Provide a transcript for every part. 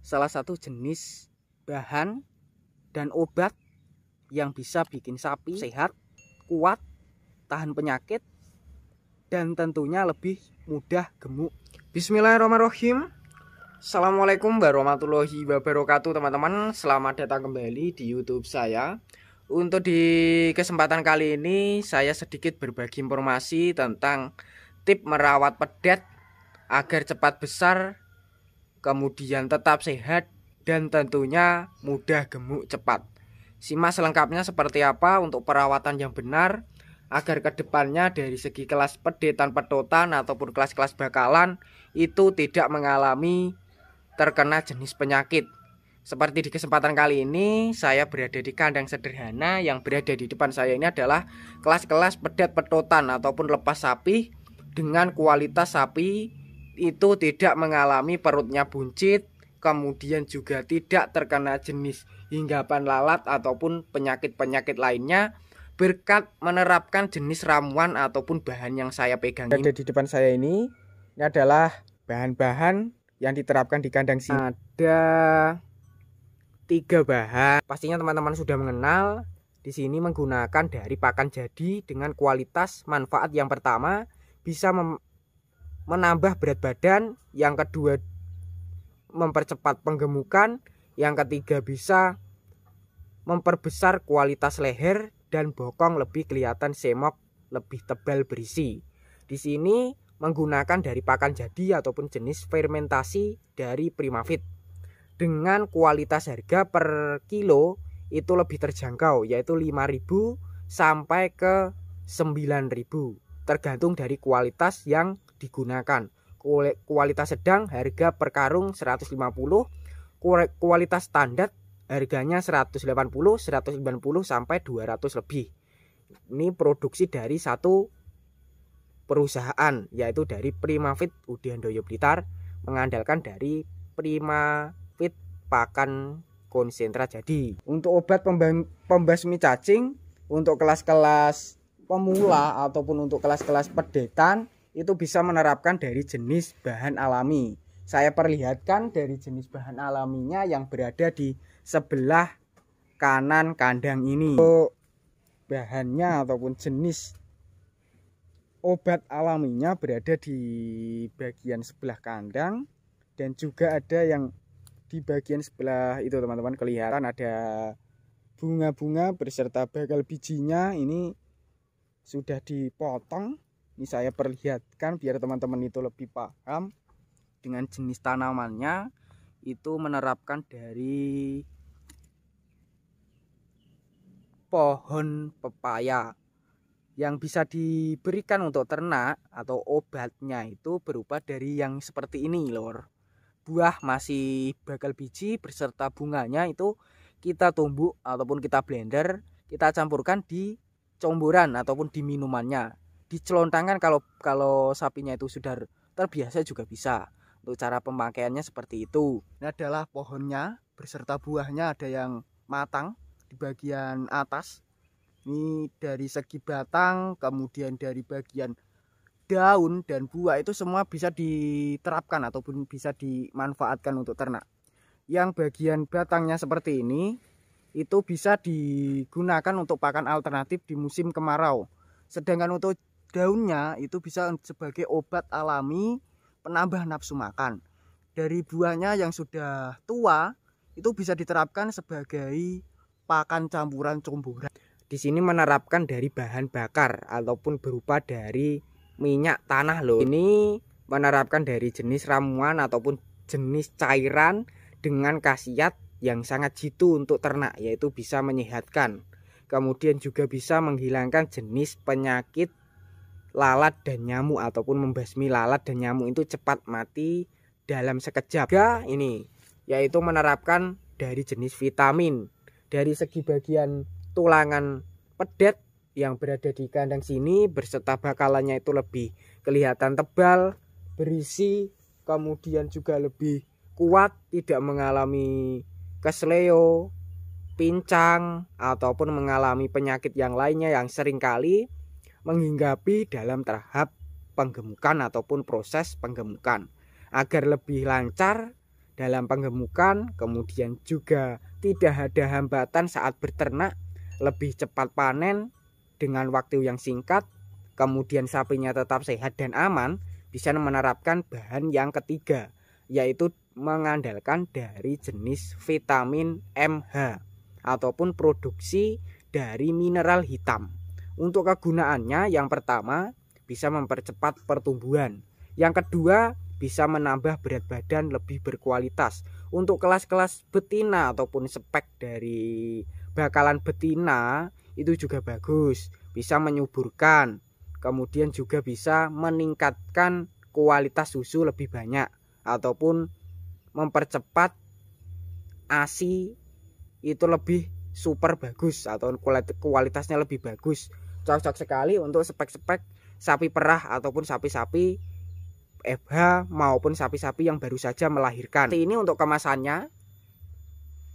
salah satu jenis bahan dan obat yang bisa bikin sapi sehat, kuat, tahan penyakit, dan tentunya lebih mudah gemuk. Bismillahirrahmanirrahim. Assalamualaikum warahmatullahi wabarakatuh teman-teman. Selamat datang kembali di YouTube saya. Untuk di kesempatan kali ini saya sedikit berbagi informasi tentang tip merawat pedet agar cepat besar, kemudian tetap sehat, dan tentunya mudah gemuk cepat. Simak selengkapnya seperti apa untuk perawatan yang benar agar kedepannya dari segi kelas pedetan pedotan ataupun kelas-kelas bakalan itu tidak mengalami terkena jenis penyakit. Seperti di kesempatan kali ini saya berada di kandang sederhana. Yang berada di depan saya ini adalah kelas-kelas pedet pedotan ataupun lepas sapi dengan kualitas sapi itu tidak mengalami perutnya buncit, kemudian juga tidak terkena jenis hinggapan lalat ataupun penyakit-penyakit lainnya berkat menerapkan jenis ramuan ataupun bahan yang saya pegang. Ada di depan saya ini adalah bahan-bahan yang diterapkan di kandang sini. Ada 3 bahan. Pastinya teman-teman sudah mengenal. Di sini menggunakan dari pakan jadi dengan kualitas manfaat yang pertama bisa menambah berat badan, yang kedua mempercepat penggemukan, yang ketiga bisa memperbesar kualitas leher dan bokong lebih kelihatan semok, lebih tebal berisi. Di sini menggunakan dari pakan jadi ataupun jenis fermentasi dari Primafit dengan kualitas harga per kilo itu lebih terjangkau, yaitu 5.000 sampai ke 9.000 tergantung dari kualitas yang digunakan. Kualitas sedang harga per karung 150, kualitas standar harganya 180, 190 sampai 200 lebih. Ini produksi dari satu perusahaan, yaitu dari Primafit Udihandoyo Blitar, mengandalkan dari Primafit pakan konsentrat jadi. Untuk obat pembasmi cacing untuk kelas-kelas pemula ataupun untuk kelas-kelas pedetan itu bisa menerapkan dari jenis bahan alami. Saya perlihatkan dari jenis bahan alaminya yang berada di sebelah kanan kandang ini. Untuk bahannya ataupun jenis obat alaminya berada di bagian sebelah kandang, dan juga ada yang di bagian sebelah itu teman-teman, kelihatan ada bunga-bunga beserta bakal bijinya. Ini sudah dipotong. Ini saya perlihatkan biar teman-teman itu lebih paham. Dengan jenis tanamannya itu menerapkan dari pohon pepaya yang bisa diberikan untuk ternak, atau obatnya itu berupa dari yang seperti ini lor. Buah masih bakal biji beserta bunganya itu kita tumbuk ataupun kita blender, kita campurkan di comboran ataupun di minumannya. Dicelontangkan kalau sapinya itu sudah terbiasa juga bisa. Untuk cara pemakaiannya seperti itu. Ini adalah pohonnya beserta buahnya, ada yang matang di bagian atas. Ini dari segi batang, kemudian dari bagian daun dan buah itu semua bisa diterapkan ataupun bisa dimanfaatkan untuk ternak. Yang bagian batangnya seperti ini itu bisa digunakan untuk pakan alternatif di musim kemarau. Sedangkan untuk daunnya itu bisa sebagai obat alami penambah nafsu makan. Dari buahnya yang sudah tua itu bisa diterapkan sebagai pakan campuran comboran. Di sini menerapkan dari bahan bakar ataupun berupa dari minyak tanah loh. Ini menerapkan dari jenis ramuan ataupun jenis cairan dengan khasiat yang sangat jitu untuk ternak, yaitu bisa menyehatkan. Kemudian juga bisa menghilangkan jenis penyakit lalat dan nyamuk ataupun membasmi lalat dan nyamuk itu cepat mati dalam sekejap. Ini yaitu menerapkan dari jenis vitamin. Dari segi bagian tulangan pedet yang berada di kandang sini berserta bakalannya itu lebih kelihatan tebal, berisi, kemudian juga lebih kuat, tidak mengalami kesleo, pincang ataupun mengalami penyakit yang lainnya yang seringkali menghinggapi dalam tahap penggemukan ataupun proses penggemukan. Agar lebih lancar dalam penggemukan, kemudian juga tidak ada hambatan saat berternak, lebih cepat panen dengan waktu yang singkat, kemudian sapinya tetap sehat dan aman. Bisa menerapkan bahan yang ketiga, yaitu mengandalkan dari jenis vitamin MH ataupun produksi dari mineral hitam. Untuk kegunaannya, yang pertama bisa mempercepat pertumbuhan, yang kedua bisa menambah berat badan lebih berkualitas. Untuk kelas-kelas betina ataupun spek dari bakalan betina itu juga bagus, bisa menyuburkan, kemudian juga bisa meningkatkan kualitas susu lebih banyak ataupun mempercepat ASI itu lebih super bagus atau kualitasnya lebih bagus. Cocok sekali untuk spek-spek sapi perah ataupun sapi-sapi FH maupun sapi-sapi yang baru saja melahirkan. Ini untuk kemasannya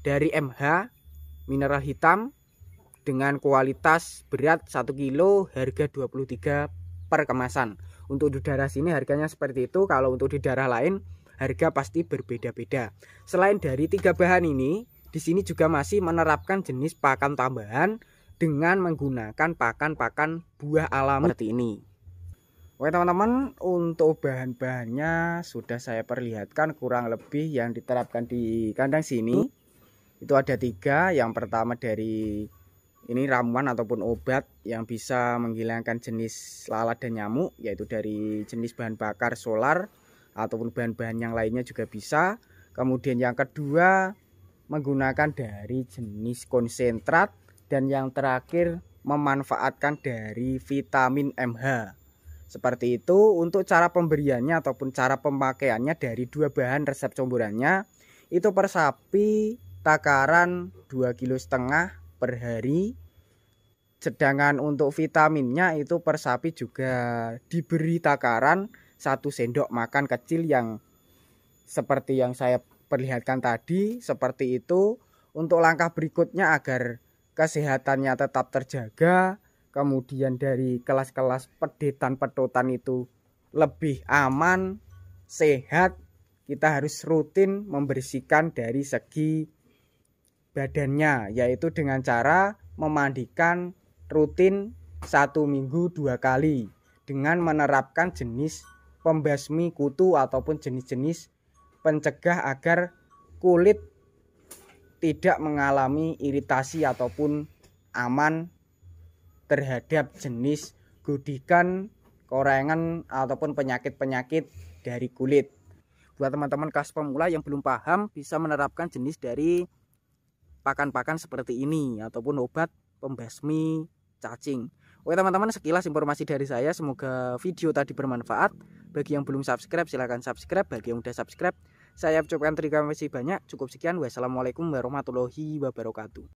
dari MH mineral hitam dengan kualitas berat 1 kilo, harga 23 per kemasan. Untuk di daerah sini harganya seperti itu. Kalau untuk di daerah lain harga pasti berbeda-beda. Selain dari 3 bahan ini, di sini juga masih menerapkan jenis pakan tambahan dengan menggunakan pakan-pakan buah alami seperti ini. Oke teman-teman, untuk bahan-bahannya sudah saya perlihatkan kurang lebih yang diterapkan di kandang sini. Itu ada 3. Yang pertama dari ini ramuan ataupun obat yang bisa menghilangkan jenis lalat dan nyamuk, yaitu dari jenis bahan bakar solar ataupun bahan-bahan yang lainnya juga bisa. Kemudian yang kedua menggunakan dari jenis konsentrat, dan yang terakhir memanfaatkan dari vitamin MH. Seperti itu. Untuk cara pemberiannya ataupun cara pemakaiannya dari 2 bahan resep campurannya itu per sapi takaran 2,5 kg per hari. Sedangkan untuk vitaminnya itu per sapi juga diberi takaran 1 sendok makan kecil yang seperti yang saya perlihatkan tadi. Seperti itu. Untuk langkah berikutnya agar kesehatannya tetap terjaga, kemudian dari kelas-kelas pedetan-pedotan itu lebih aman, sehat, kita harus rutin membersihkan dari segi badannya, yaitu dengan cara memandikan rutin 1 minggu 2 kali dengan menerapkan jenis pembasmi kutu ataupun jenis-jenis pencegah agar kulit tidak mengalami iritasi ataupun aman terhadap jenis godikan, korengan ataupun penyakit-penyakit dari kulit. Buat teman-teman kelas pemula yang belum paham, bisa menerapkan jenis dari pakan-pakan seperti ini ataupun obat pembasmi cacing. Oke teman-teman, sekilas informasi dari saya. Semoga video tadi bermanfaat. Bagi yang belum subscribe silahkan subscribe. Bagi yang udah subscribe, saya ucapkan terima kasih banyak. Cukup sekian. Wassalamualaikum warahmatullahi wabarakatuh.